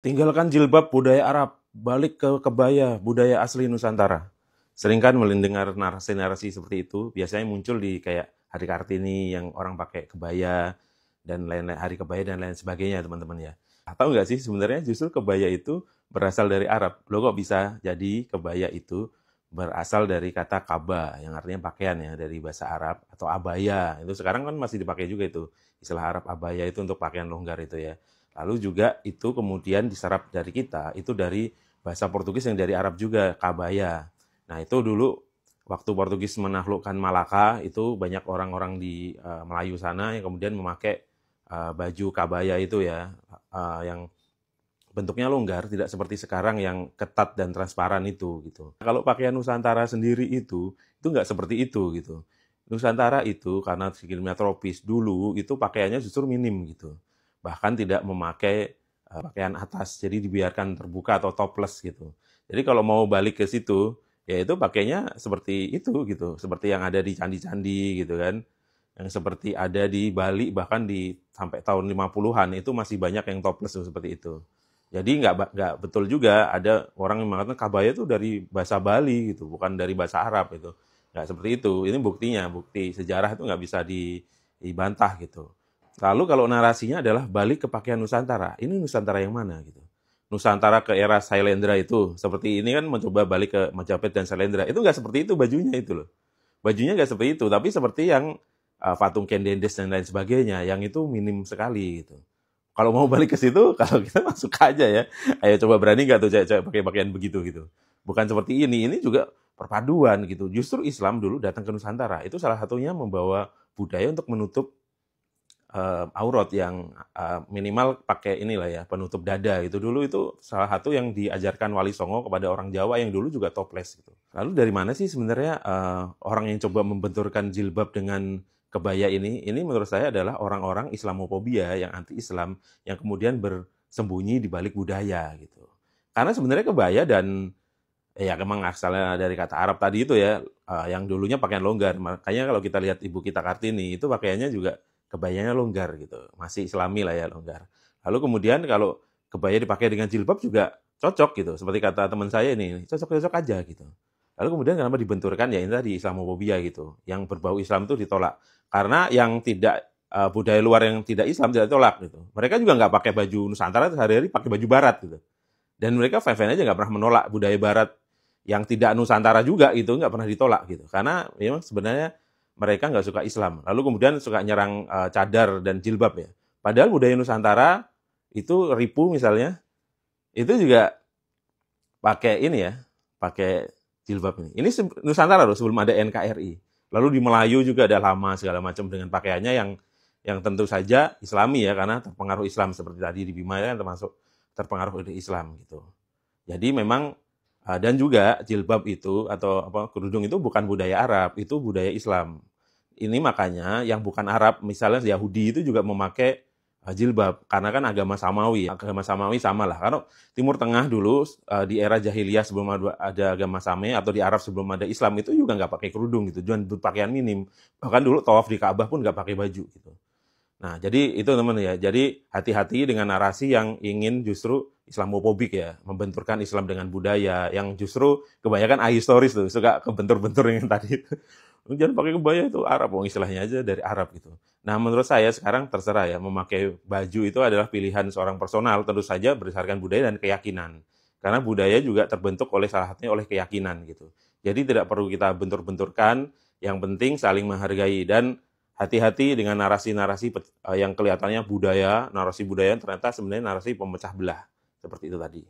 Tinggalkan jilbab budaya Arab, balik ke kebaya budaya asli Nusantara. Sering kan mendengar narasi-narasi seperti itu, biasanya muncul di kayak Hari Kartini yang orang pakai kebaya dan lain-lain, hari kebaya dan lain sebagainya, teman-teman ya. Tahu nggak sih sebenarnya justru kebaya itu berasal dari Arab. Loh kok bisa jadi kebaya itu berasal dari kata kaba yang artinya pakaian ya, dari bahasa Arab, atau abaya. Itu sekarang kan masih dipakai juga itu istilah Arab, abaya itu untuk pakaian longgar itu ya. Lalu juga itu kemudian diserap dari kita, itu dari bahasa Portugis yang dari Arab juga, kabaya. Nah itu dulu waktu Portugis menaklukkan Malaka, itu banyak orang-orang di Melayu sana yang kemudian memakai baju kabaya itu ya, yang bentuknya longgar, tidak seperti sekarang yang ketat dan transparan itu gitu. Kalau pakaian Nusantara sendiri itu nggak seperti itu gitu. Nusantara itu karena iklimnya tropis dulu itu pakaiannya justru minim gitu. Bahkan tidak memakai pakaian atas, jadi dibiarkan terbuka atau topless gitu. Jadi kalau mau balik ke situ, ya itu pakainya seperti itu gitu, seperti yang ada di candi-candi gitu kan. Yang seperti ada di Bali, bahkan di sampai tahun 50-an itu masih banyak yang topless seperti itu. Jadi nggak betul juga ada orang yang mengatakan kabaya itu dari bahasa Bali gitu, bukan dari bahasa Arab itu. Nggak seperti itu. Ini buktinya, bukti sejarah itu nggak bisa dibantah gitu. Lalu kalau narasinya adalah balik ke pakaian Nusantara. Ini Nusantara yang mana gitu? Nusantara ke era Sailendra itu. Seperti ini kan mencoba balik ke Majapahit dan Sailendra. Itu nggak seperti itu bajunya itu loh. Bajunya nggak seperti itu, tapi seperti yang Patung Kendendes dan lain sebagainya. Yang itu minim sekali gitu. Kalau mau balik ke situ, kalau kita masuk aja ya. Ayo coba berani nggak tuh cewek-cewek pakai pakaian begitu gitu. Bukan seperti ini juga perpaduan gitu. Justru Islam dulu datang ke Nusantara. Itu salah satunya membawa budaya untuk menutup aurat yang minimal pakai inilah ya, penutup dada gitu. Dulu itu salah satu yang diajarkan Wali Songo kepada orang Jawa yang dulu juga toples gitu. Lalu dari mana sih sebenarnya orang yang coba membenturkan jilbab dengan kebaya ini menurut saya adalah orang-orang Islamofobia yang anti-Islam yang kemudian bersembunyi di balik budaya gitu. Karena sebenarnya kebaya dan ya memang asalnya dari kata Arab tadi itu ya, yang dulunya pakaian longgar. Makanya kalau kita lihat Ibu kita Kartini itu pakaiannya juga kebayanya longgar gitu, masih Islami lah ya longgar. Lalu kemudian kalau kebaya dipakai dengan jilbab juga cocok gitu, seperti kata teman saya ini, cocok-cocok aja gitu. Lalu kemudian kenapa dibenturkan ya ini tadi Islamofobia gitu, yang berbau Islam itu ditolak. Karena yang tidak budaya luar yang tidak Islam tidak ditolak gitu. Mereka juga nggak pakai baju Nusantara sehari-hari pakai baju Barat gitu. Dan mereka fine-fine aja nggak pernah menolak budaya Barat yang tidak Nusantara juga itu nggak pernah ditolak gitu. Karena memang sebenarnya mereka nggak suka Islam. Lalu kemudian suka nyerang cadar dan jilbab ya. Padahal budaya Nusantara itu ripu misalnya, itu juga pakai ini ya, pakai jilbab ini. Ini Nusantara loh sebelum ada NKRI. Lalu di Melayu juga ada lama segala macam dengan pakaiannya yang tentu saja Islami ya, karena terpengaruh Islam seperti tadi di Bima kan termasuk terpengaruh dari Islam gitu. Jadi memang dan juga jilbab itu atau kerudung itu bukan budaya Arab, itu budaya Islam. Ini makanya yang bukan Arab, misalnya Yahudi itu juga memakai jilbab karena kan agama Samawi sama lah. Karena Timur Tengah dulu di era jahiliyah sebelum ada agama Sami atau di Arab sebelum ada Islam itu juga nggak pakai kerudung gitu, cuma berpakaian minim. Bahkan dulu tawaf di Ka'bah pun nggak pakai baju gitu. Nah, jadi itu teman ya. Jadi hati-hati dengan narasi yang ingin justru Islamofobik ya, membenturkan Islam dengan budaya yang justru kebanyakan ahistoris tuh, suka kebentur-bentur yang tadi itu. Jangan pakai kebaya itu Arab, istilahnya aja dari Arab gitu. Nah, menurut saya sekarang terserah ya, memakai baju itu adalah pilihan seorang personal, tentu saja berdasarkan budaya dan keyakinan. Karena budaya juga terbentuk oleh salah satunya oleh keyakinan gitu. Jadi tidak perlu kita bentur-benturkan, yang penting saling menghargai dan hati-hati dengan narasi-narasi yang kelihatannya budaya, narasi budaya ternyata sebenarnya narasi pemecah belah. Seperti itu tadi.